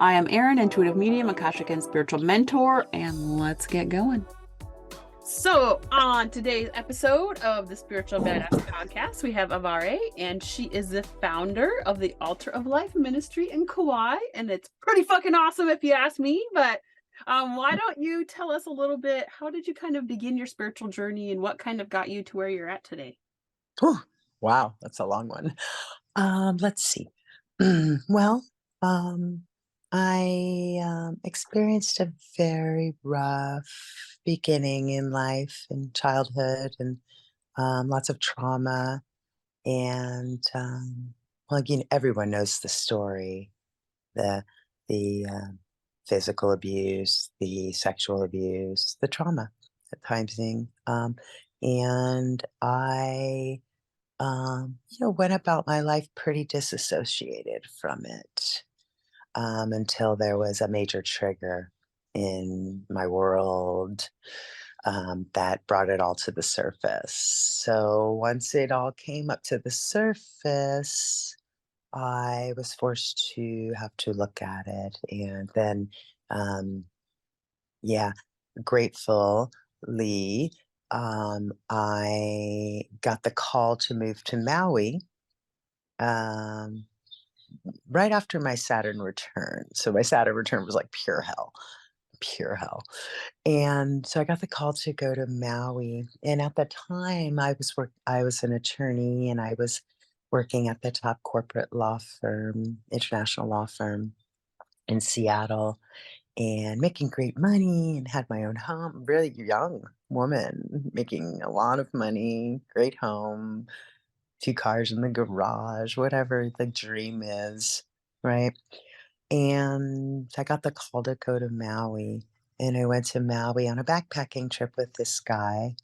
I am Erin, intuitive medium, Akashic and spiritual mentor, and let's get going. So, on today's episode of the Spiritual Badass Podcast, we have Avarea, and she is the founder of the Altar of Life Ministry in Kauai, and it's pretty fucking awesome if you ask me. But why don't you tell us a little bit, how did you kind of begin your spiritual journey, and what kind of got you to where you're at today? Whew, wow, that's a long one. Let's see. Well, I experienced a very rough beginning in life, in childhood, and lots of trauma. And well, again, everyone knows the story: the physical abuse, the sexual abuse, the trauma at times. And I went about my life pretty disassociated from it until there was a major trigger in my world that brought it all to the surface. So once it all came up to the surface, I was forced to have to look at it. And then, yeah, gratefully, I got the call to move to Maui um, right after my Saturn return. So my Saturn return was like pure hell, pure hell. And so I got the call to go to Maui. And at the time, I was an attorney, and I was working at the top corporate law firm, international law firm in Seattle, and making great money, and had my own home. Really young woman making a lot of money, great home, 2 cars in the garage, whatever the dream is, right? And I got the call to go to Maui, and I went to Maui on a backpacking trip with this guy,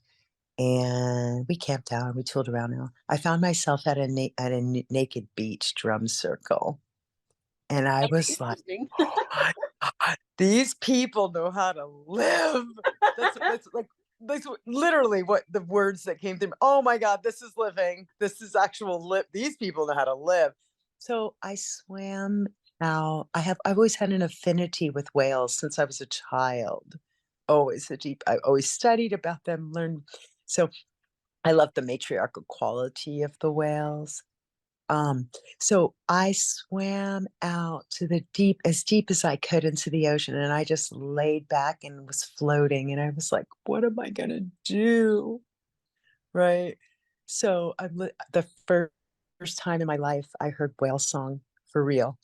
and we camped out, we tooled around. And I found myself at a naked beach drum circle, and I That's was like, interesting. "Oh my god, these people know how to live." That's literally what the words that came through. Oh my god, this is living. This is actual live. These people know how to live. So I swam out. I've always had an affinity with whales since I was a child. Always a deep. I always studied about them, learned. So I love the matriarchal quality of the whales. Um, so I swam out to the deep as I could into the ocean, and I just laid back and was floating, and I was like, what am I gonna do? Right. So the first time in my life I heard whale song for real,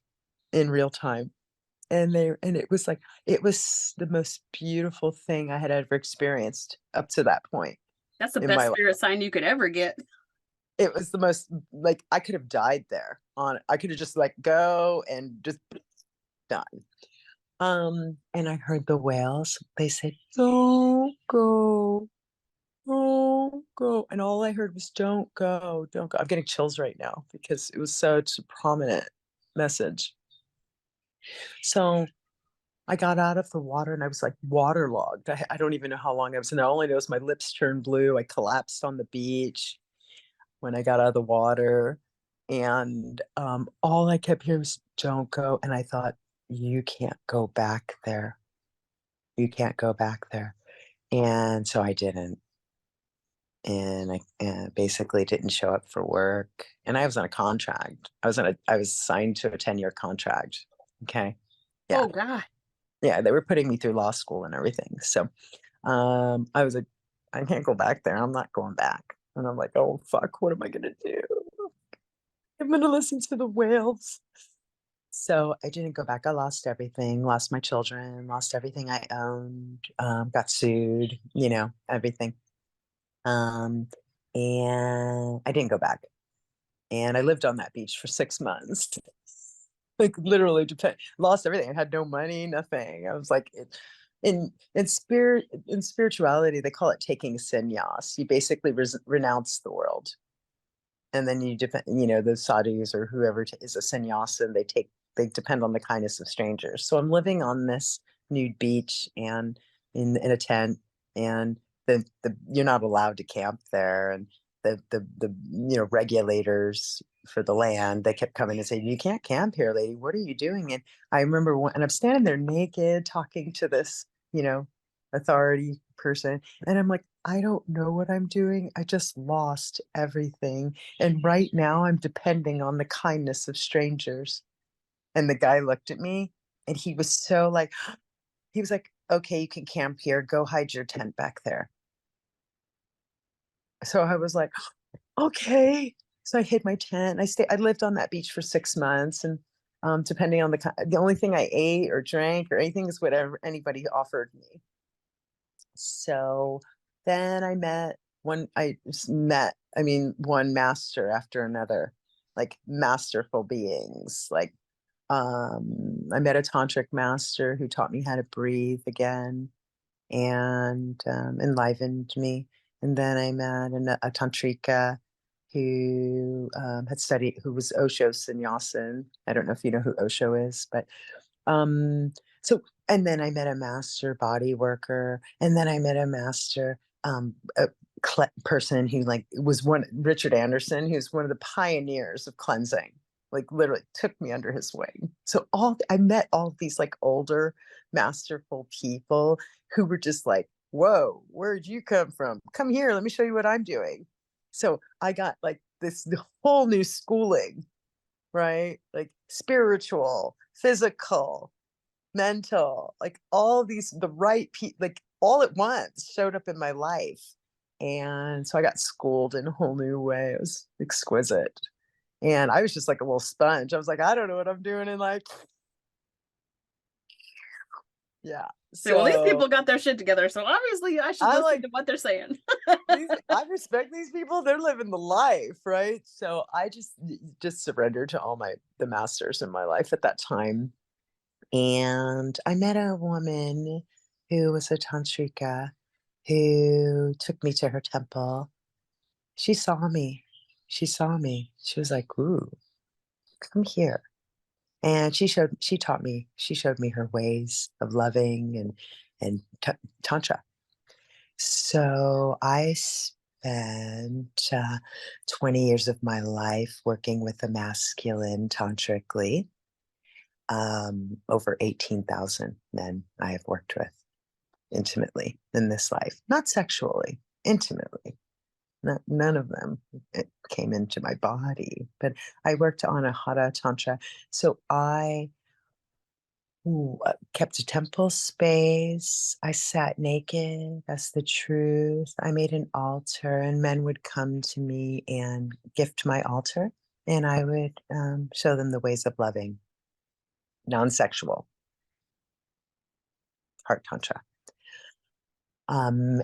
in real time. And it was like, it was the most beautiful thing I had ever experienced up to that point That's the in my best life. spirit sign you could ever get. It was the most, like, I could have died there on I could have just like go and just done. And I heard the whales. They said, "Don't go, don't go." And all I heard was, "Don't go, don't go." I'm getting chills right now because it was such a prominent message. So I got out of the water, and I was like waterlogged. I don't even know how long I was in there. All I know is my lips turned blue. I collapsed on the beach when I got out of the water. And all I kept hearing was, "Don't go." And I thought, you can't go back there. You can't go back there. And so I didn't. And I basically didn't show up for work. And I was on a contract. I was signed to a 10-year contract. Okay. Yeah. Oh, God. Yeah. They were putting me through law school and everything. So I was like, I can't go back there. I'm not going back. And I'm like, oh, fuck, what am I going to do? I'm going to listen to the whales. So I didn't go back. I lost everything, lost my children, lost everything I owned, got sued, everything. Um, and I didn't go back. And I lived on that beach for 6 months. Like literally lost everything. I had no money, nothing. I was like, in spirituality, they call it taking sannyas. You basically renounce the world. And then you depend, the sadhus or whoever is a sannyasa, and they depend on the kindness of strangers. So I'm living on this nude beach and in a tent, and the you're not allowed to camp there, and the regulators for the land. They kept coming and saying, "You can't camp here, lady. What are you doing?" And I remember and I'm standing there naked talking to this, authority person. And I'm like, I don't know what I'm doing. I just lost everything. And right now I'm depending on the kindness of strangers. And the guy looked at me and he was so like, he was like, "Okay, you can camp here. Go hide your tent back there." So I was like, okay. So I hid my tent. I lived on that beach for 6 months. And depending on the only thing I ate or drank or anything is whatever anybody offered me. So then one master after another, like masterful beings. Like I met a tantric master who taught me how to breathe again and enlivened me. And then I met a tantrika who who was Osho Sannyasin. I don't know if you know who Osho is, but um, so, and then I met a master body worker, and then I met a master a person who was Richard Anderson, who's one of the pioneers of cleansing. Like literally took me under his wing. So I met all these like older, masterful people who were just like, "Whoa, where'd you come from? Come here, let me show you what I'm doing." So I got like this whole new schooling, right? Like spiritual, physical, mental, like all these, the right people, like all at once showed up in my life. And so I got schooled in a whole new way. It was exquisite. And I was just like a little sponge. I was like, I don't know what I'm doing in life. Yeah. Well, these So people got their shit together, so obviously I should listen to what they're saying. I respect these people. They're living the life, right? So I just surrendered to all the masters in my life at that time. And I met a woman who was a tantrika who took me to her temple. She saw me. She saw me. She was like, "Ooh, come here." And she showed me her ways of loving and tantra. So I spent 20 years of my life working with the masculine tantrically. Over 18,000 men I have worked with intimately in this life, not sexually, intimately. None of them came into my body, but I worked on a Hatha Tantra. So I kept a temple space. I sat naked. That's the truth. I made an altar, and men would come to me and gift my altar, and I would show them the ways of loving, non-sexual, heart tantra. And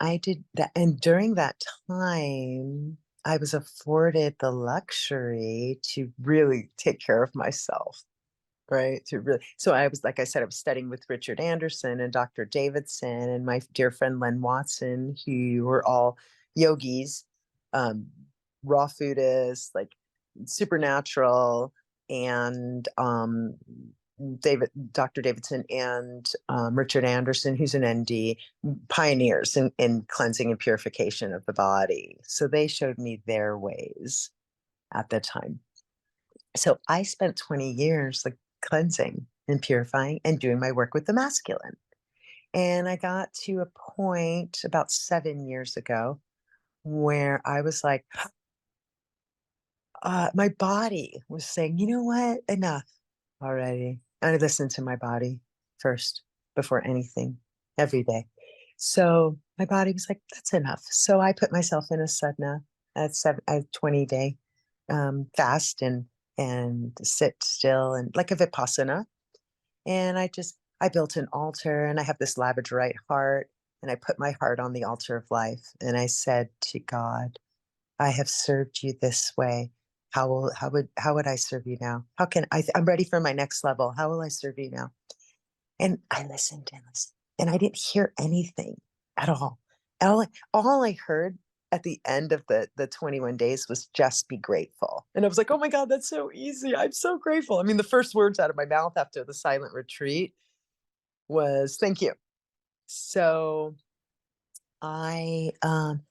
I did that, and during that time, I was afforded the luxury to really take care of myself. Right. So I was, like I said, I was studying with Richard Anderson and Dr. Davidson and my dear friend Len Watson, who were all yogis, um, raw foodists, like supernatural, and Dr. Davidson and Richard Anderson, who's an ND, pioneers in cleansing and purification of the body. So they showed me their ways at the time. So I spent 20 years like cleansing and purifying and doing my work with the masculine. And I got to a point about 7 years ago where I was like, my body was saying, "You know what? Enough already." And I listened to my body first before anything every day. So my body was like, "That's enough." So I put myself in a sadhana, a 20-day fast and sit still and like a vipassana. And I built an altar, and I have this labradorite heart, and I put my heart on the altar of life. And I said to God, "I have served you this way. How would I serve you now? How can I'm ready for my next level. How will I serve you now?" And I listened and listened, and I didn't hear anything at all. All I heard at the end of the 21 days was "just be grateful." And I was like, "Oh my God, that's so easy. I'm so grateful." I mean, the first words out of my mouth after the silent retreat was "thank you." So I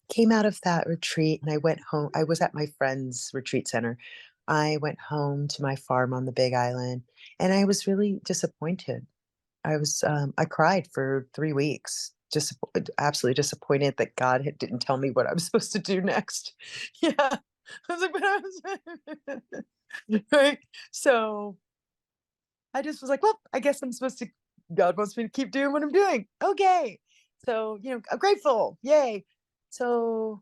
came out of that retreat and I went home. I was at my friend's retreat center. I went home to my farm on the Big Island, and I was really disappointed. I cried for 3 weeks, just absolutely disappointed that God didn't tell me what I was supposed to do next. Yeah. I was like, right. So I just was like, well, I guess I'm supposed to, God wants me to keep doing what I'm doing. Okay. So, I'm grateful. Yay. So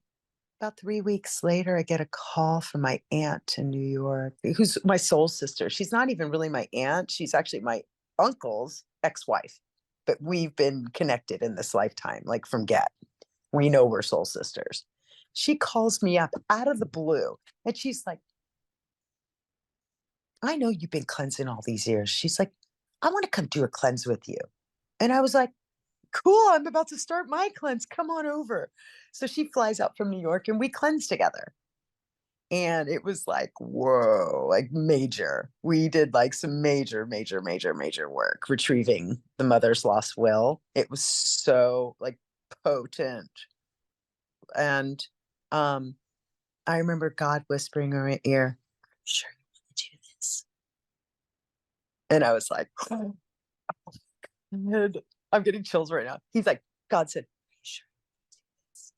about 3 weeks later, I get a call from my aunt in New York, who's my soul sister. She's not even really my aunt. She's actually my uncle's ex-wife, but we've been connected in this lifetime, like from get. We know we're soul sisters. She calls me up out of the blue and she's like, I know you've been cleansing all these years. She's like, I want to come do a cleanse with you. And I was like, cool, I'm about to start my cleanse. Come on over. So she flies out from New York and we cleanse together. And it was like, whoa, like major. We did like some major, major, major, major work retrieving the mother's lost will. It was so like potent. And I remember God whispering in my ear, "Are you sure you want to do this?" And I was like, oh, God. I'm getting chills right now. He's like, God said, "Are you sure you want to do this?"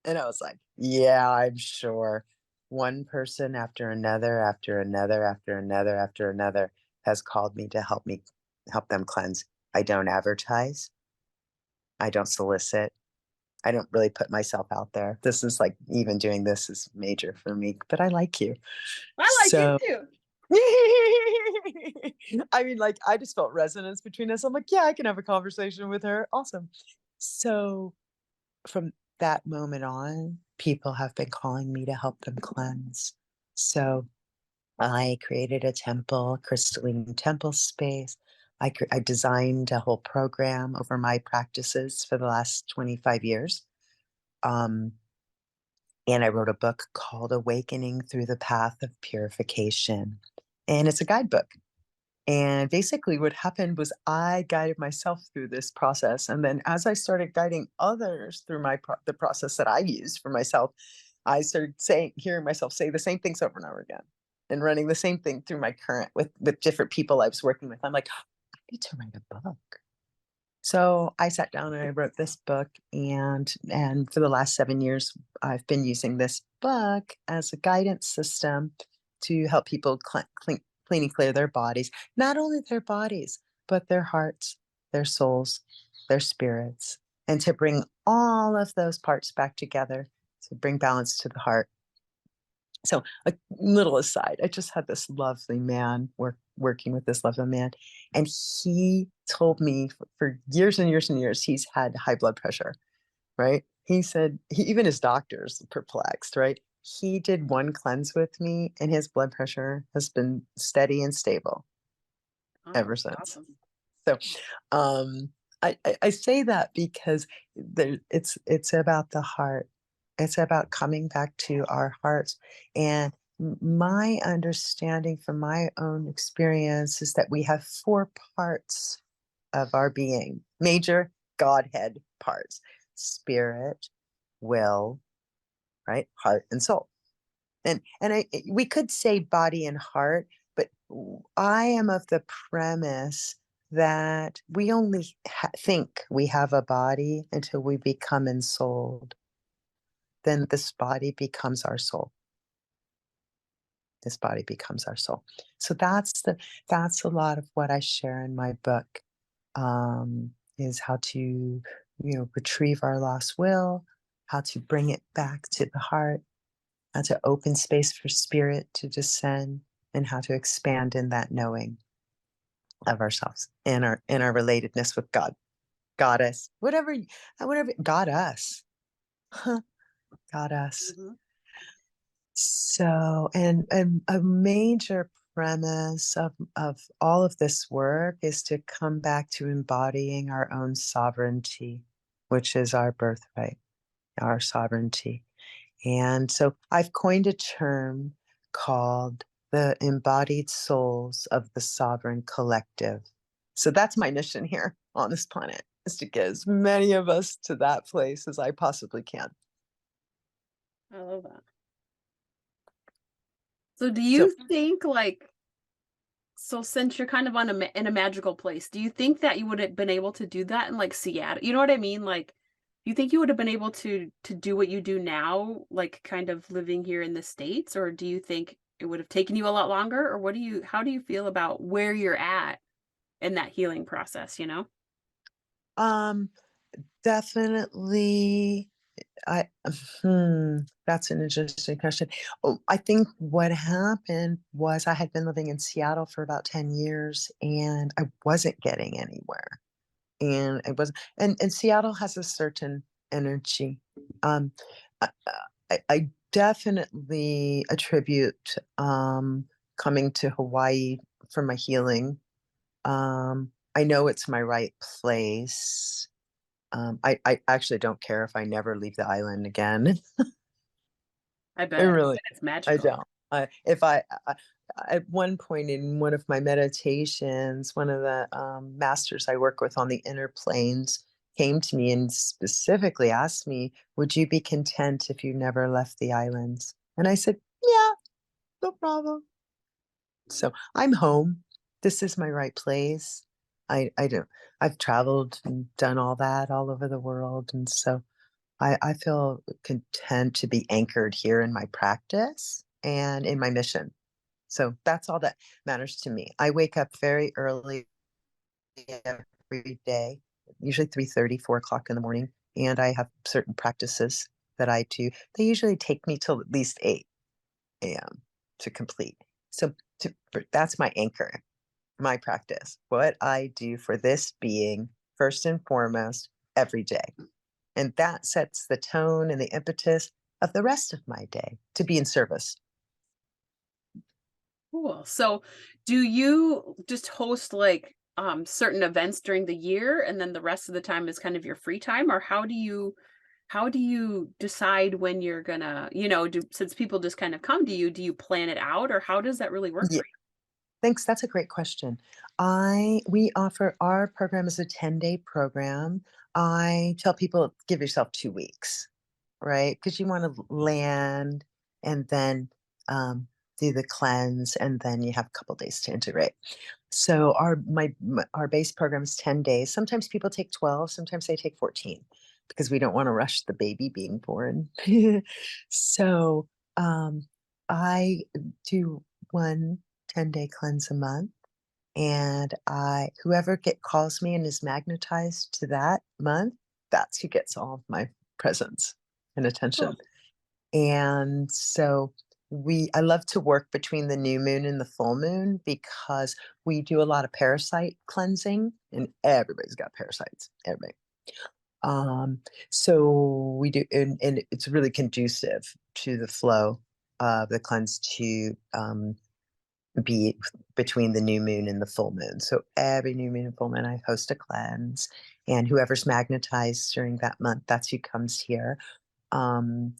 And I was like, yeah, I'm sure. One person after another, after another, after another, after another has called me to help them cleanse. I don't advertise. I don't solicit. I don't really put myself out there. This is like, even doing this is major for me, but I like you. I like you So too. I mean, like, I just felt resonance between us. I'm like, yeah, I can have a conversation with her. Awesome. So from that moment on, people have been calling me to help them cleanse. So I created a temple, crystalline temple space. I designed a whole program over my practices for the last 25 years. Um, and I wrote a book called Awakening Through the Path of Purification. And it's a guidebook. And basically, what happened was I guided myself through this process. And then as I started guiding others through the process that I used for myself, I started hearing myself say the same things over and over again and running the same thing through my current with different people I was working with. I'm like, I need to write a book. So I sat down and I wrote this book, and for the last 7 years, I've been using this book as a guidance system to help people clean and clear their bodies, not only their bodies, but their hearts, their souls, their spirits, and to bring all of those parts back together to bring balance to the heart. So a little aside, I just had this lovely man working with this lovely man, and he told me for years and years and years he's had high blood pressure, right? He said even his doctor's perplexed, right? He did one cleanse with me, and his blood pressure has been steady and stable Oh, ever since. awesome. So, I say that because it's about the heart. It's about coming back to our hearts. And my understanding from my own experience is that we have 4 parts of our being, major Godhead parts: spirit, will, right? Heart and soul. And we could say body and heart, but I am of the premise that we only think we have a body until we become ensouled. Then this body becomes our soul. This body becomes our soul. So that's a lot of what I share in my book, is how to, retrieve our lost will, how to bring it back to the heart, how to open space for spirit to descend, and how to expand in that knowing of ourselves and our relatedness with God, goddess, whatever, God us, huh, God us. Mhm. So, and a major premise of all of this work is to come back to embodying our own sovereignty, which is our birthright, our sovereignty. And so I've coined a term called the embodied souls of the sovereign collective. So that's my mission here on this planet. is to get as many of us to that place as I possibly can. I love that. So do So you think like so since you're kind of on in a magical place, do you think that you would have been able to do that in like Seattle? You know what I mean? Like, you think you would have been able to do what you do now, like kind of living here in the States, or do you think it would have taken you a lot longer? Or how do you feel about where you're at in that healing process, you know? um definitely I that's an interesting question. Oh, I think what happened was I had been living in Seattle for about 10 years and I wasn't getting anywhere. And it was and Seattle has a certain energy. Um I, I definitely attribute coming to Hawaii for my healing. I know it's my right place. I actually don't care if I never leave the island again. I I bet. really It's I magical. don't. If I at one point in one of my meditations, one of the, masters I work with on the inner planes came to me and specifically asked me, "Would you be content if you never left the islands?" And I said, "Yeah, no problem." So, I'm home. This is my right place. I don't I've traveled and done all that all over the world, and so I feel content to be anchored here in my practice and in my mission. So that's all that matters to me. I wake up very early every day, usually 3:30, 4 o'clock in the morning, and I have certain practices that I do. They usually take me till at least 8 a.m. to complete. So that's my anchor, my practice, what I do for this being first and foremost every day. And that sets the tone and the impetus of the rest of my day to be in service. Cool. So, do you just host like certain events during the year and then the rest of the time is kind of your free time, or how do you decide when you're gonna, do since people just kind of come to you, do you plan it out or how does that really work Yeah, for thanks. That's a great question. I we offer our program is a 10-day program. I tell people give yourself 2 weeks, right? Because you want to land and then do the cleanse, and then you have a couple days to integrate. So our base program is 10 days. Sometimes people take 12, sometimes they take 14 because we don't want to rush the baby being born. So um, I do one 10-day cleanse a month, and I whoever get calls me and is magnetized to that month, that's who gets all of my presence and you? attention. And so I love to work between the new moon and the full moon because we do a lot of parasite cleansing and everybody's got parasites, everybody. Um, so we do, and it's really conducive to the flow of the cleanse to be between the new moon and the full moon. So every new moon and full moon, I host a cleanse, and whoever's magnetized during that month, that's who comes here. Um,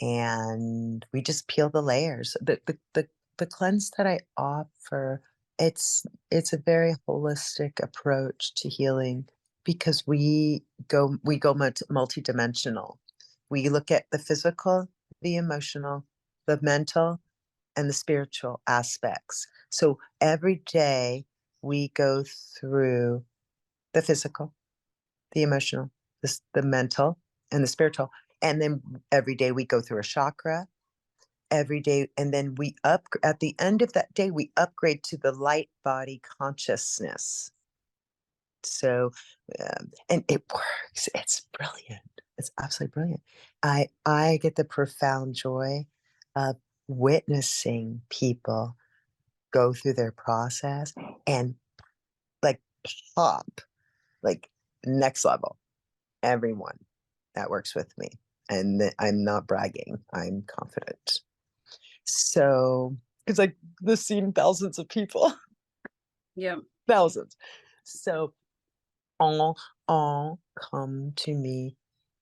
and we just peel the layers. The cleanse that I offer, it's a very holistic approach to healing because we go multidimensional. We look at the physical, the emotional, the mental, and the spiritual aspects. So every day we go through the physical, the emotional, the mental, and the spiritual. And then every day we go through a chakra every day. And then at the end of that day, we upgrade to the light body consciousness. So, and it works. It's brilliant. It's absolutely brilliant. I get the profound joy of witnessing people go through their process and like pop, like next level. Everyone that works with me. And I'm not bragging, I'm confident. So, because like this seen thousands of people, Yeah. thousands. So all all come to me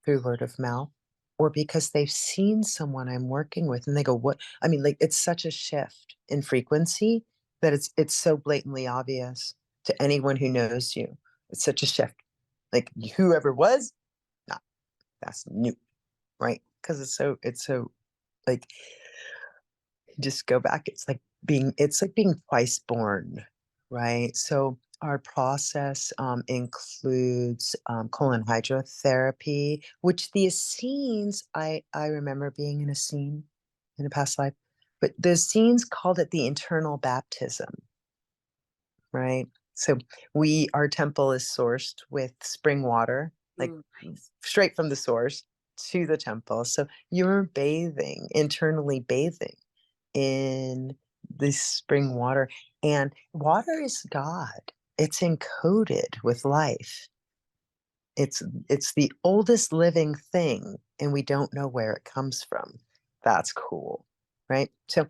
through word of mouth or because they've seen someone I'm working with and they go, "What?" I mean, like it's such a shift in frequency that it's so blatantly obvious to anyone who knows you. It's such a shift. Like whoever was, nah, that's new, right? Because it's so like, just go back. It's like being twice born, right? So our process includes colon hydrotherapy, which the Essenes, I remember being in a scene in a past life, but the Essenes called it the internal baptism, right? So our temple is sourced with spring water, like Ooh, nice. straight from the source to the temple. So you're internally bathing in this spring water. And water is God. It's encoded with life. It's the oldest living thing, and we don't know where it comes from. That's cool, right? So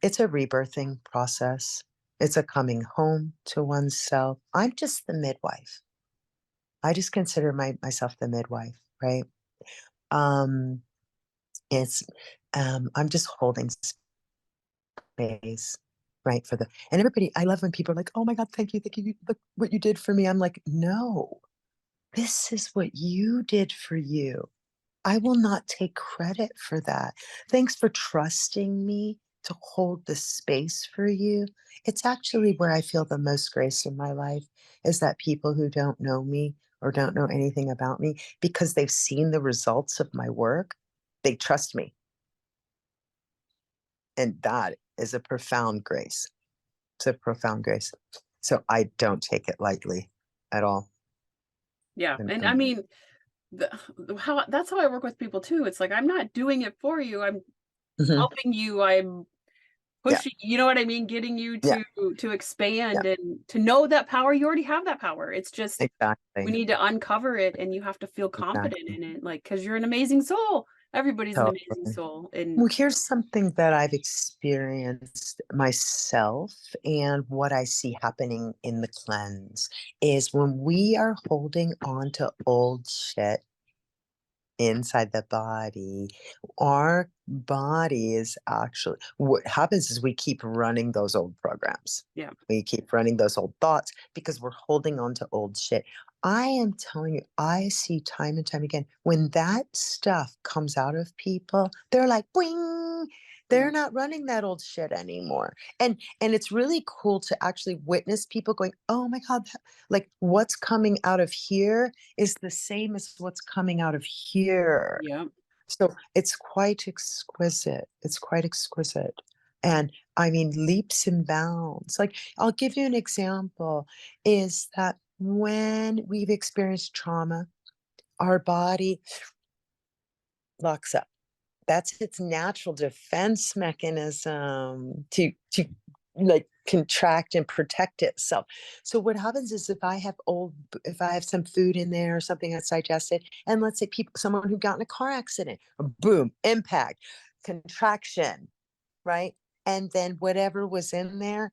it's a rebirthing process. It's a coming home to oneself. I'm just the midwife. I just consider myself the midwife, right? Um, it's I'm just holding space, right? And everybody, I love when people are like, oh my God, thank you, look what you did for me. I'm like, no, this is what you did for you. I will not take credit for that. Thanks for trusting me to hold the space for you. It's actually where I feel the most grace in my life, is that people who don't know me or don't know anything about me, because they've seen the results of my work, they trust me. And that is a profound grace. It's a profound grace. So I don't take it lightly at all. Yeah. And, And I mean, that's how I work with people too. It's like, I'm not doing it for you. I'm mhm, helping you. I'm yeah, pushing, you know what I mean? Getting you yeah, to yeah, expand and to know that power. You already have that power. It's just we exactly. need to uncover it, and you have to feel confident Exactly. in it, like, because you're an amazing soul. Everybody's an amazing Totally. soul. And Well, here's something that I've experienced myself and what I see happening in the cleanse is when we are holding on to old shit inside the body, our body is actually, what happens is we keep running those old programs. yeah, We keep running those old thoughts because we're holding on to old shit. I am telling you, I see time and time again when that stuff comes out of people, they're like, boing, yeah, they're not running that old shit anymore. And it's really cool to actually witness people going, oh my God, like what's coming out of here is the same as what's coming out of here. yeah, So it's quite exquisite. It's quite exquisite. And I mean, leaps and bounds. Like, I'll give you an example is that when we've experienced trauma, our body locks up. That's its natural defense mechanism to like contract and protect itself. So what happens is if I have some food in there or something that's digested, and let's say someone who got in a car accident, boom, impact, contraction, right? And then whatever was in there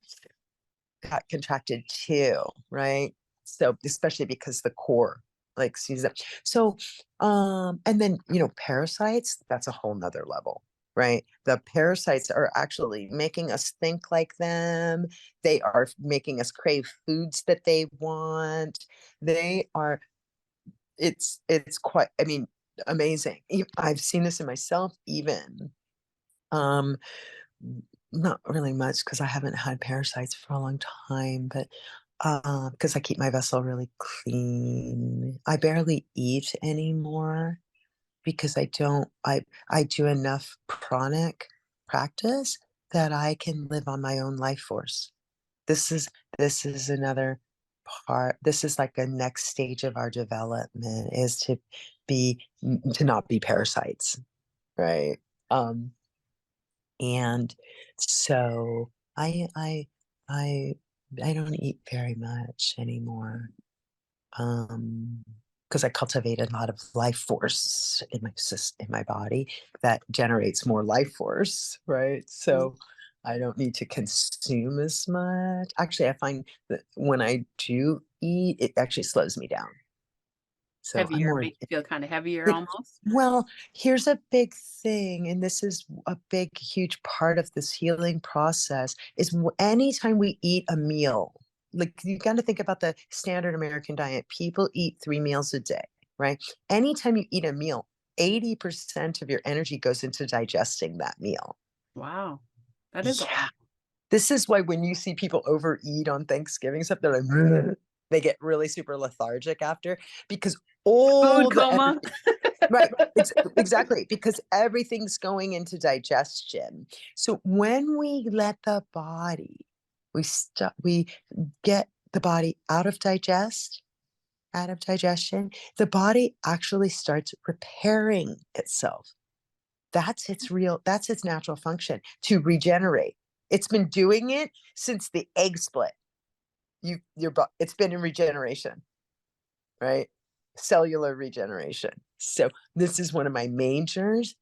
got contracted too, right? So especially because the core like sees it. So and then parasites, that's a whole nother level, right? The parasites are actually making us think like them. They are making us crave foods that they want. They are it's quite, I mean, amazing. I've seen this in myself even. Um Not really much because I haven't had parasites for a long time, but because I keep my vessel really clean. I barely eat anymore because I do enough pranic practice that I can live on my own life force. This is this is another part. This is like a next stage of our development is be to not be parasites, right? Um and so I I I I don't eat very much anymore. Because I cultivate a lot of life force in in my body that generates more life force, right? mm, So I don't need to consume as much. Actually, I find that when I do eat, it actually slows me down. So I'm heavier, more make you feel kind of heavier it almost. well, here's a big thing, and this is a big, huge part of this healing process, is anytime we eat a meal. like you got to think about the standard American diet. People eat 3 meals a day, right? Anytime you eat a meal, 80% of your energy goes into digesting that meal. Wow. That is a Yeah. lot. This is why when you see people overeat on Thanksgiving stuff, they're like, "Ugh." They get really super lethargic after, because all Food the coma. right, exactly, because everything's going into digestion. So when we let the body, we get the body out of digestion, the body actually starts repairing itself. That's its natural function, to regenerate. It's been doing it since the egg split. It's been in regeneration, right? Cellular regeneration. So this is one of my majors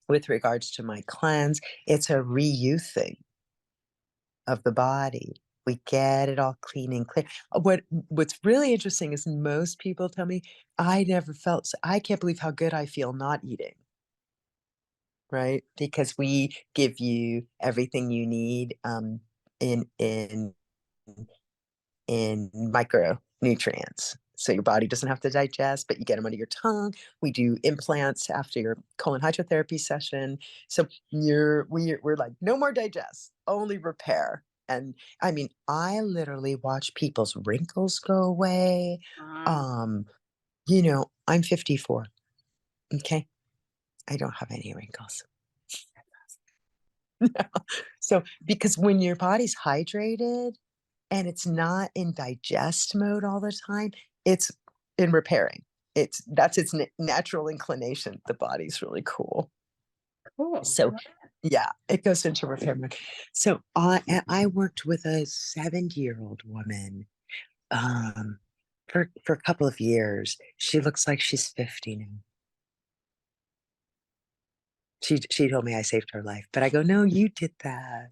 with regards to my cleanse. It's a re-youthing of the body. We get it all clean and clear. What's really interesting is most people tell me, I can't believe how good I feel not eating. Right? Because we give you everything you need in in in micronutrients. So your body doesn't have to digest, but you get them under your tongue. We do implants after your colon hydrotherapy session. So we're like, no more digest, only repair. And I mean, I literally watch people's wrinkles go away. Wow. I'm 54. Okay. I don't have any wrinkles. So, because when your body's hydrated and it's not in digest mode all the time, it's in repairing. That's its natural inclination. The body's really cool. Cool. I So, love yeah, it goes into repair mode. So, I worked with a 70-year-old woman um, for a couple of years. She looks like she's 50 now. She told me I saved her life, but I go, no, you did that.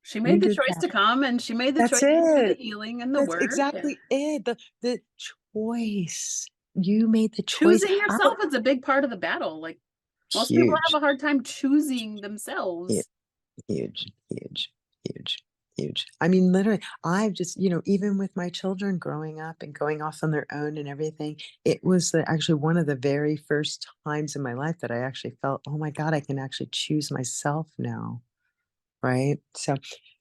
She You made the did choice that. to come, and she made the That's choice to do the it. healing and the That's work, and exactly it. The choice. You made the choice. choosing yourself is a big part of the battle. Like, most people have Huge, a hard time choosing hu- themselves. huge, huge, huge, huge. I mean, literally, I've just, even with my children growing up and going off on their own and everything, it was actually one of the very first times in my life that I actually felt, oh my God, I can actually choose myself now. Right. So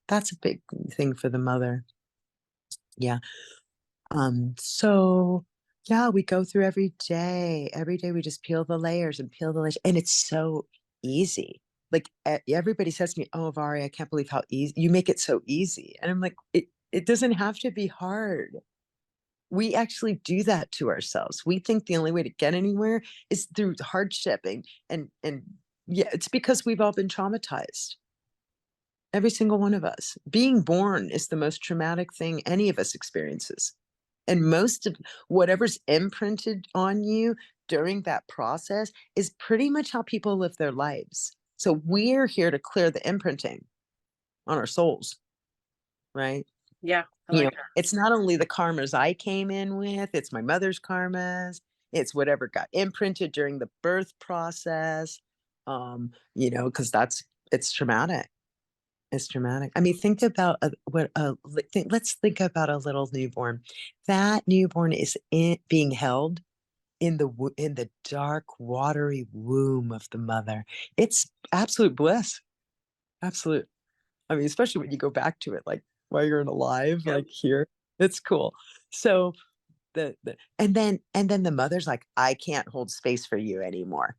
that's a big thing for the mother. Yeah. So yeah, we go through every day. Every day we just peel the layers and peel the layers. And it's so easy. Like everybody says to me, oh, Vari, I can't believe how easy you make it so easy. And I'm like, it doesn't have to be hard. We actually do that to ourselves. We think the only way to get anywhere is through hardship and yeah, it's because we've all been traumatized. Every single one of us. Being born is the most traumatic thing any of us experiences. And most of whatever's imprinted on you during that process is pretty much how people live their lives. So we're here to clear the imprinting on our souls, right? Yeah, I like that. It's not only the karmas I came in with, it's my mother's karmas, it's whatever got imprinted during the birth process, because it's traumatic. It's dramatic. I mean, think about let's think about a little newborn. That newborn is being held in the dark, watery womb of the mother. It's absolute bliss. Absolute. I mean, especially when you go back to it, like while you're alive, Yep. like here, it's cool. So and then the mother's like, I can't hold space for you anymore.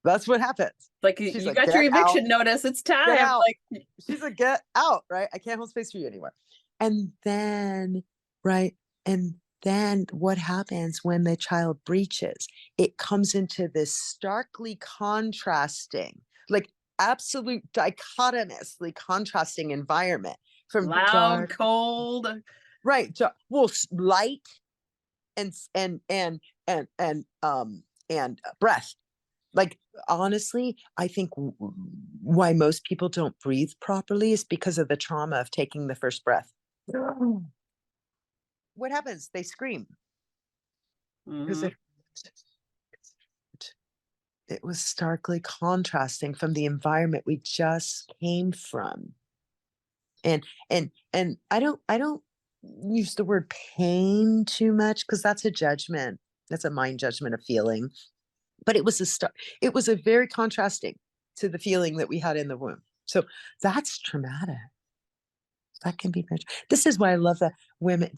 That's what happens. Like, She's you like, got your get out. eviction notice. It's Get time. out. Like, She's like, get out, right? I can't hold space for you anymore. And then, right? And then what happens when the child breaches? It comes into this starkly contrasting, like absolute dichotomously contrasting environment from loud, dark, cold. right? Well, light and breath. Like, honestly, I think why most people don't breathe properly is because of the trauma of taking the first breath. What happens? They scream because Mhm. it was starkly contrasting from the environment we just came from. And I don't use the word pain too much because that's a judgment. That's a mind judgment of feeling. But it was a start. It was a very contrasting to the feeling that we had in the womb. So that's traumatic. That can be very. This is why I love the women,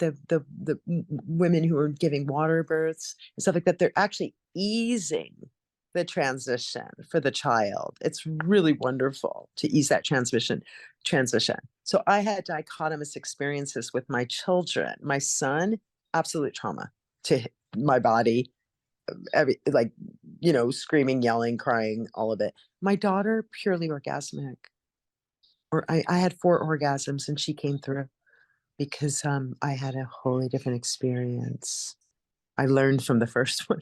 women who are giving water births and stuff like that. They're actually easing the transition for the child. It's really wonderful to ease that transition. So I had dichotomous experiences with my children. My son, absolute trauma to my body, like, screaming, yelling, crying, all of it. My daughter, purely orgasmic. Or I had 4 orgasms and she came through because I had a wholly different experience. I learned from the first one.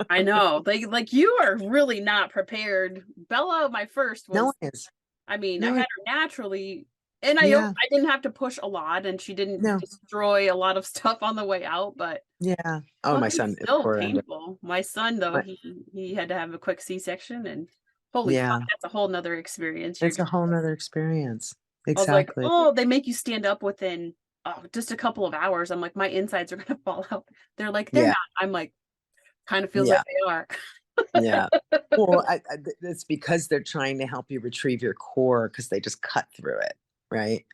I know. Like you are really not prepared. Bella, my first No was, one is. I mean, I No, had her naturally, and I yeah, didn't have to push a lot, and she didn't no, destroy a lot of stuff on the way out, but yeah. Oh, my fucking son is still poor end. painful. My son though, My, he had to have a quick C-section, and holy fuck, yeah, that's a whole nother experience. it's a whole nother experience. I was like, Exactly. oh, they make you stand up within just a couple of hours. I'm like, my insides are gonna fall out. They're like, they're Yeah, not. I'm like, kind of feels like yeah, they are. yeah. Well, it's because they're trying to help you retrieve your core because they just cut through it, right?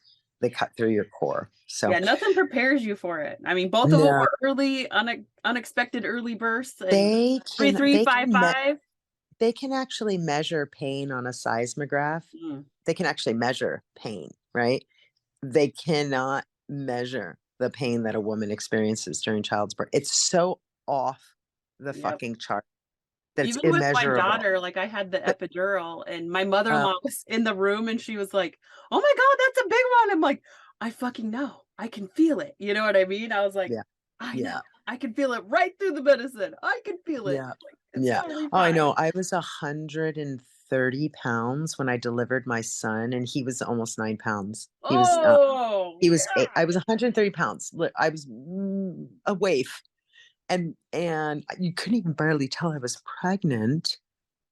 They cut through your core. So Yeah, nothing prepares you for it. I mean, both of them no, were early, unexpected early bursts, and they three, can three, they five, can me- five. they can actually measure pain on a seismograph. Mm, They can actually measure pain, right? They cannot measure the pain that a woman experiences during child's birth. It's so off the yep. fucking chart that it's Even with my immeasurable. daughter, like I had the But epidural, and my uh, mother-in-law was in the room, and she was like, "Oh my God, that's a big one." I'm like, I fucking know. I can feel it. You know what I mean? I was like, yeah, I know. yeah, I can feel it right through the medicine. I can feel it. yeah, Like, it's yeah. totally Oh, I fine. know. I was 130 pounds when I delivered my son, and he was almost 9 pounds. Oh, He was eight. I God. was 130 pounds. I was a waif, and you couldn't even barely tell I was pregnant.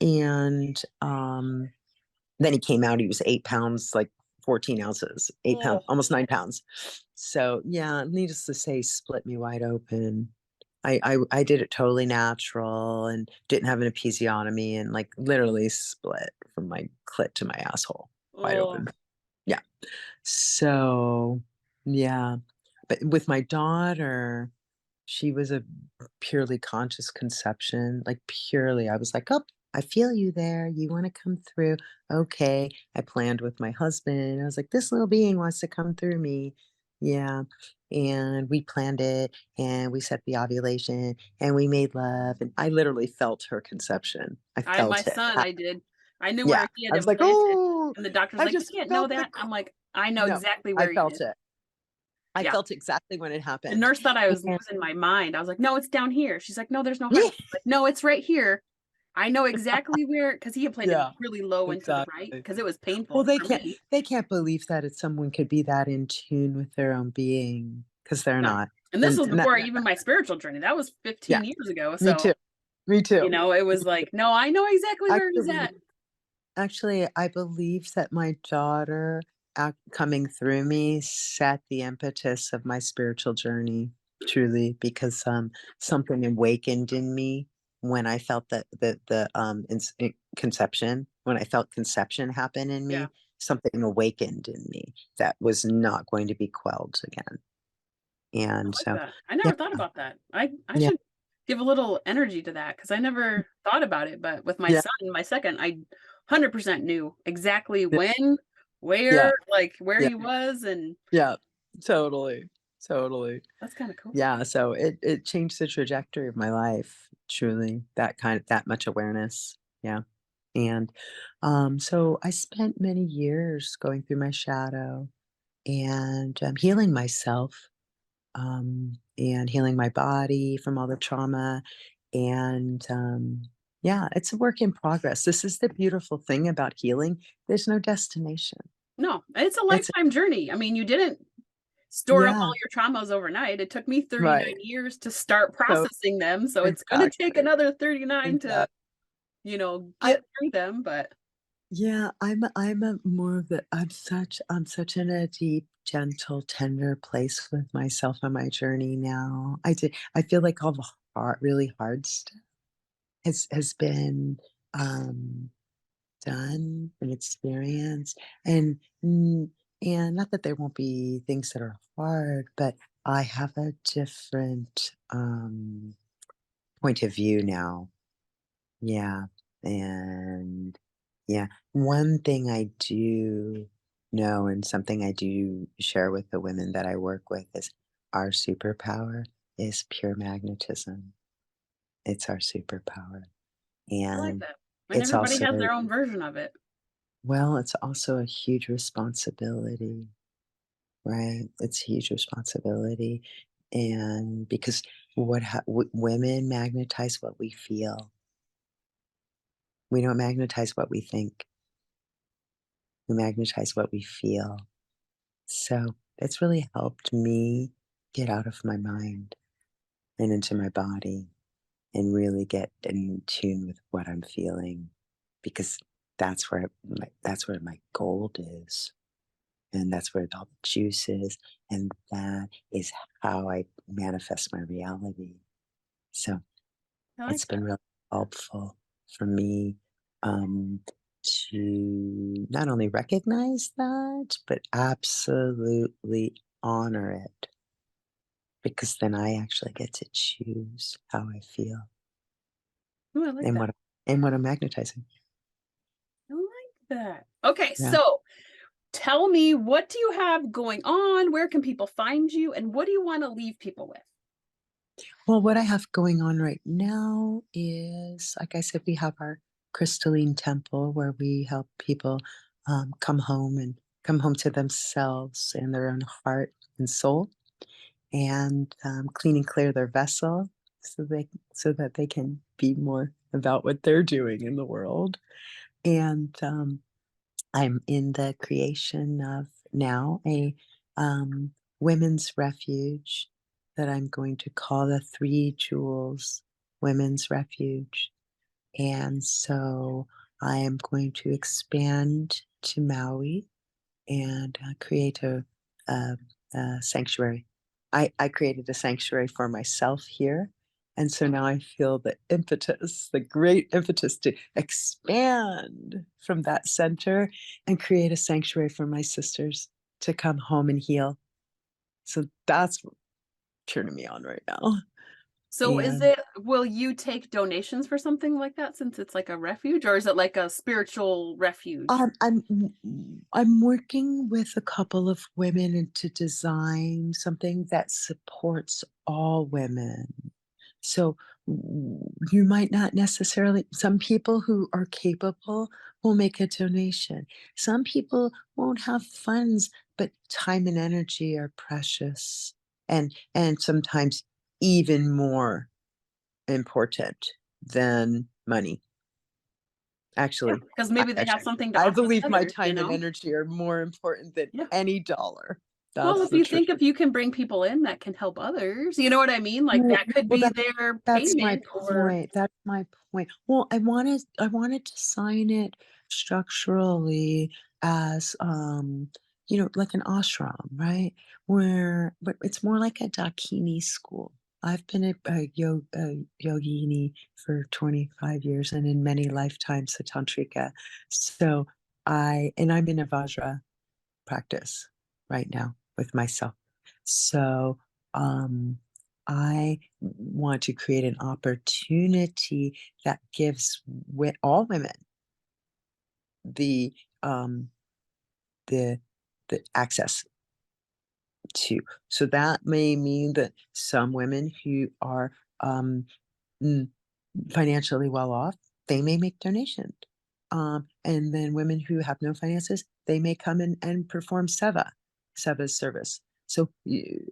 And then he came out. He was 8 pounds, like 14 ounces, 8 pounds, Oh, almost 9 pounds. So yeah, needless to say, split me wide open. I did it totally natural and didn't have an episiotomy and like literally split from my clit to my asshole wide oh. open. Yeah. So yeah. But with my daughter, she was a purely conscious conception, like purely. I was like, "Oh, I feel you there. You want to come through." Okay. I planned with my husband. I was like, "This little being wants to come through me." Yeah. And we planned it and we set the ovulation and we made love. And I literally felt her conception. I My felt it. son, I did. I knew Yeah. where he had I was like, implanted, "Oh, and the doctor's I like, "You just can't know felt the. that." I'm like, "I know No, exactly I where he felt is." it. I Yeah. felt exactly when it The happened. nurse thought I was And losing my mind. I was like, "No, it's down here." She's like, "No, there's no heart." I'm like, "No, it's right here. I know exactly where," because he implanted yeah, really low into the right, exactly. because it was Well, painful for me. they can't believe that someone could be that in tune with their own being because 'cause they're No. not. And this And was that before even my spiritual journey. That was yeah, 15 years ago. me too. So, Me too. it was like, "No, I know exactly where he's Actually at." actually, I believe that my daughter coming through me set the impetus of my spiritual journey, truly, because, something awakened in me when I felt that conception. When I felt conception happen in Yeah. me, something awakened in me that was not going to be quelled again. I And like so, that. I yeah, never thought about that. I yeah, should give a little energy to that, because I never thought about it. But with my yeah, son, my second, I 100% knew exactly yeah, when, yeah, where, like where yeah, he was, and yeah, totally, totally. that's kind of cool. Yeah, so it changed the trajectory of my life, truly, that much awareness, yeah, and, so I spent many years going through my shadow and, healing myself, and healing my body from all the trauma, and, yeah, it's a work in progress. This is the beautiful thing about healing, there's no destination. No, it's a It's lifetime journey. I mean, you didn't store up all yeah, your traumas overnight. It took me 39 right, years to start so processing them. So it's going to take exactly, another 39 to, exactly. I get through them. But Yeah, I'm a more of the I'm such in a deep, gentle, tender place with myself on my journey now. I feel like all the really hard stuff has been um, done and experienced, and and not that there won't be things that are hard, but I have a different point of view now. Yeah, and yeah, one thing I do know and something I do share with the women that I work with is our superpower is pure magnetism. It's our superpower. I like And that. And it's everybody also, has their own version of it. well, it's also a huge responsibility, right? It's a huge responsibility. And because women magnetize what we feel, we don't magnetize what we think, we magnetize what we feel. So it's really helped me get out of my mind and into my body and really get in tune with what I'm feeling because that's where my gold is, and that's where all the juice is, and that is how I manifest my reality. So I like it's been that. really helpful for me um, to not only recognize that, but absolutely honor it because then I actually get to choose how I feel Ooh, I like and that. what I'm magnetizing. I like that. Okay, Yeah. so tell me, what do you have going on? Where can people find you? And what do you want to leave people with? Well, what I have going on right now is, like I said, we have our crystalline temple where we help people come home and come home to themselves and their own heart and soul, and clean and clear their vessel so that they can be more about what they're doing in the world. And I'm in the creation of now a women's refuge that I'm going to call the Three Jewels Women's Refuge. And so I am going to expand to Maui and create a, a sanctuary. I created a sanctuary for myself here. And so now I feel the impetus, the great impetus to expand from that center and create a sanctuary for my sisters to come home and heal. So that's what's turning me on right now. So And will you take donations for something like that since it's like a refuge, or is it like a spiritual refuge? I'm working with a couple of women and to design something that supports all women. So you might not necessarily, some people who are capable will make a donation. Some people won't have funds, but time and energy are precious and sometimes even more important than money. Yeah, Actually, because maybe they have something to I offer believe my others, you time and know? energy are more important than Yeah. any dollar. Well, That's if the you truth. think if you can bring people in that can help others, you know what I mean? Like Well that could well, be their that's my payment or point, that's my point. Well, I wanted to sign it structurally as, like an ashram, right? Where but it's more like a dakini school. I've been a yogini for 25 years and in many lifetimes a tantrika. So I'm in a vajra practice right now with myself. So um, I want to create an opportunity that gives all women the um, the the access to. So that may mean that some women who are um, mm, financially well off, they may make donations. And then women who have no finances, they may come in and perform seva's service. So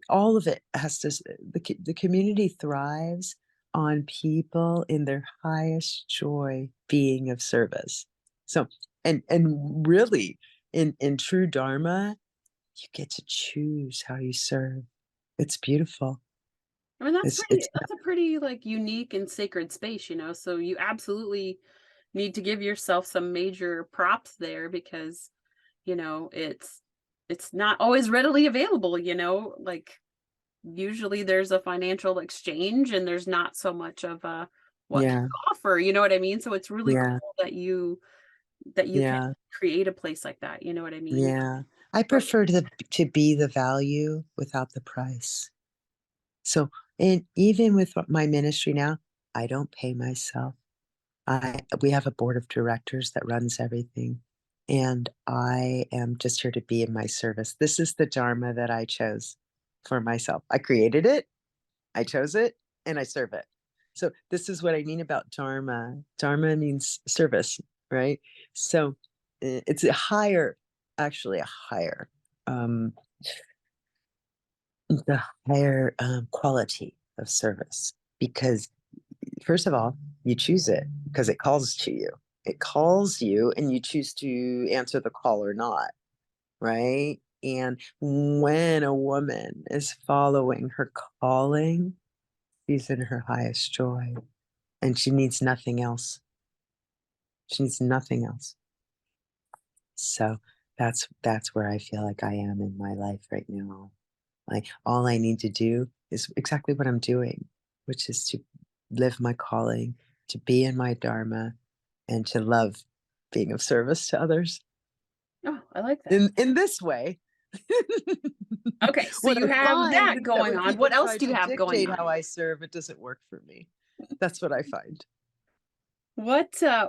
all of it has to, the community thrives on people in their highest joy being of service. So, and really in true Dharma, you get to choose how you serve. It's beautiful. I mean It's that's a pretty like unique and sacred space, you know. So you absolutely need to give yourself some major props there because, you know, it's it's not always readily available, like usually there's a financial exchange and there's not so much of a what can Yeah. you offer, you know what I mean? So it's really Yeah. cool that you can Yeah. create a place like that, you know what I mean? Yeah. I Or- prefer to be the value without the price. So, and even with my ministry now, I don't pay myself. We have a board of directors that runs everything, and I am just here to be in my service. This is the dharma that I chose for myself. I created it, I chose it, and I serve it. So this is what I mean about dharma. Dharma means service, right? So it's actually a higher, um, the higher quality of service, because first of all, you choose it because it calls to you. It calls you and you choose to answer the call or not, right? And when a woman is following her calling, she's in her highest joy and she needs nothing else. She needs nothing else. So that's where I feel like I am in my life right now. Like all I need to do is exactly what I'm doing, which is to live my calling, to be in my dharma, and to love being of service to others Oh, I like that. in this way. Okay, so What you I have find that is that going when on. people What else try do you to have going dictate on? how I serve, it doesn't work for me. That's what I find. So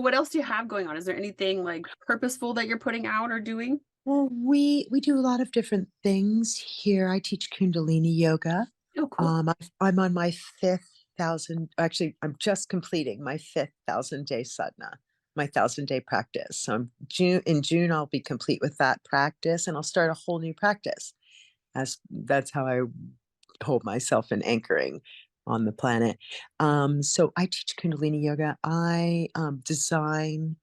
what else do you have going on? Is there anything like purposeful that you're putting out or doing? Well, we do a lot of different things here. I teach Kundalini yoga. Oh, cool. I'm on my fifth thousand. Actually, I'm just completing my fifth 1,000-day sadhana, my 1,000-day practice. So in June, I'll be complete with that practice, and I'll start a whole new practice. That's how I hold myself in anchoring on the planet. So I teach Kundalini yoga. I design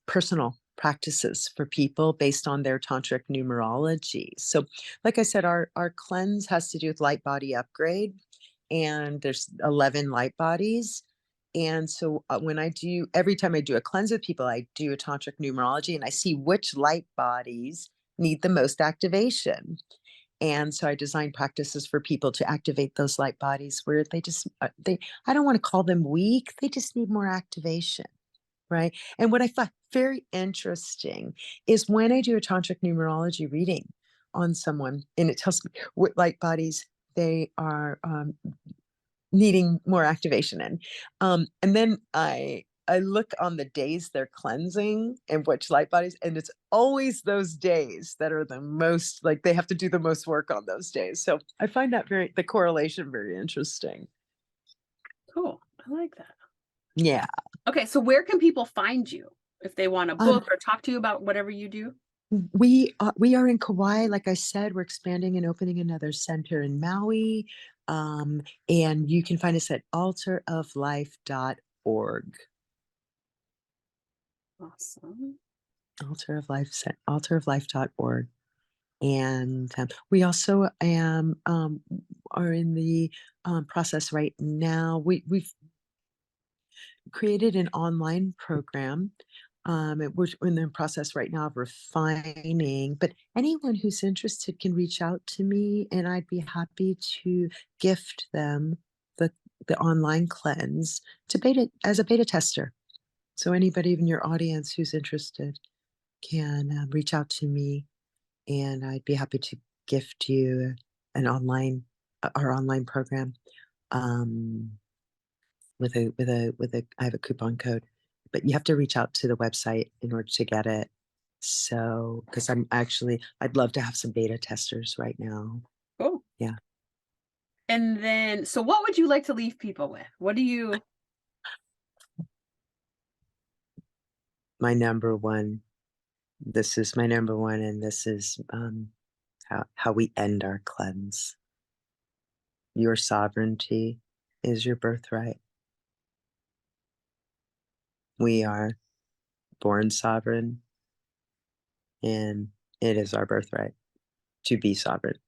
personal practices for people based on their tantric numerology. So, like I said, our cleanse has to do with light body upgrade, and there's 11 light bodies. And so every time I do a cleanse with people, I do a tantric numerology and I see which light bodies need the most activation. And so I design practices for people to activate those light bodies where I don't want to call them weak. They just need more activation. Right. And what I find very interesting is when I do a tantric numerology reading on someone and it tells me what light bodies they are needing more activation in. And then I look on the days they're cleansing and which light bodies, and it's always those days that are the most like they have to do the most work on those days. So I find that the correlation very interesting. Cool. I like that. Yeah. Okay, so where can people find you if they want to Um, book or talk to you about whatever you do? we are in Kauai, like I said. We're expanding and opening another center in Maui. And you can find us at altaroflife.org. Awesome. Altaroflife.org. And we also are in the process right now. We've created an online program. We're in the process right now of refining, but anyone who's interested can reach out to me and I'd be happy to gift them the, the online cleanse as a beta tester. So anybody in your audience who's interested can reach out to me and I'd be happy to gift you our online program. Um, I have a coupon code, but you have to reach out to the website in order to get it. So, because I'd love to have some beta testers right now. Cool. Yeah. And then, so what would you like to leave people with? What do you? My number one, this is my number one, and this is how we end our cleanse. Your sovereignty is your birthright. We are born sovereign, and it is our birthright to be sovereign.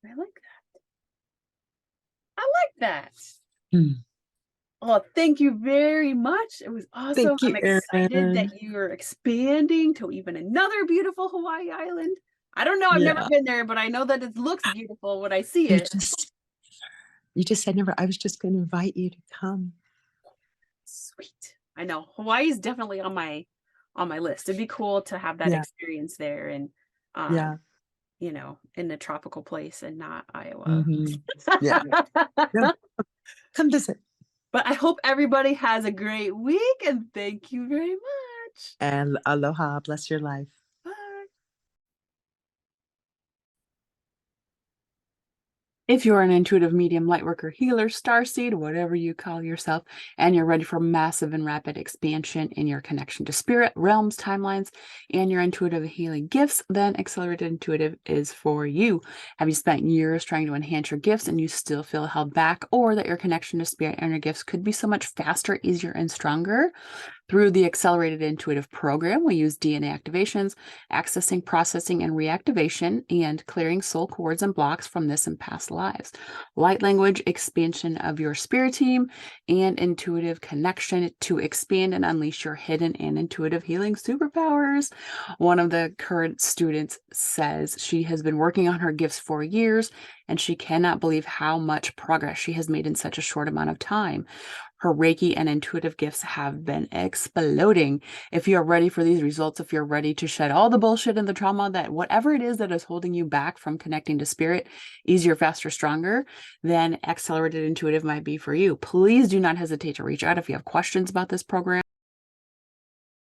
I like that. I like that. Hmm. Oh, thank you very much. It was awesome. Thank you, I'm excited Erin. that you're expanding to even another beautiful Hawaii island. I don't know, I've never Yeah. been there, but I know that it looks beautiful when I see You it. just you just said never. I was just going to invite you to come. Sweet. I know Hawaii is definitely on my list. It'd be cool to have that Yeah. experience there and Yeah. you know, in the tropical place and not Iowa. Mhm. Yeah. Yeah. Come visit. But I hope everybody has a great week and thank you very much. And aloha. Bless your life. Bye. If you're an intuitive medium, lightworker, healer, starseed, whatever you call yourself, and you're ready for massive and rapid expansion in your connection to spirit, realms, timelines, and your intuitive healing gifts, then Accelerated Intuitive is for you. Have you spent years trying to enhance your gifts and you still feel held back, or that your connection to spirit and your gifts could be so much faster, easier, and stronger? Through the Accelerated Intuitive program, we use DNA activations, accessing, processing, and reactivation, and clearing soul cords and blocks from this and past lives. Light language, expansion of your spirit team, and intuitive connection to expand and unleash your hidden and intuitive healing superpowers. One of the current students says she has been working on her gifts for years, and she cannot believe how much progress she has made in such a short amount of time. Her Reiki and intuitive gifts have been exploding. If you're ready for these results, if you're ready to shed all the bullshit and the trauma, that whatever it is that is holding you back from connecting to spirit easier, faster, stronger, then Accelerated Intuitive might be for you. Please do not hesitate to reach out if you have questions about this program.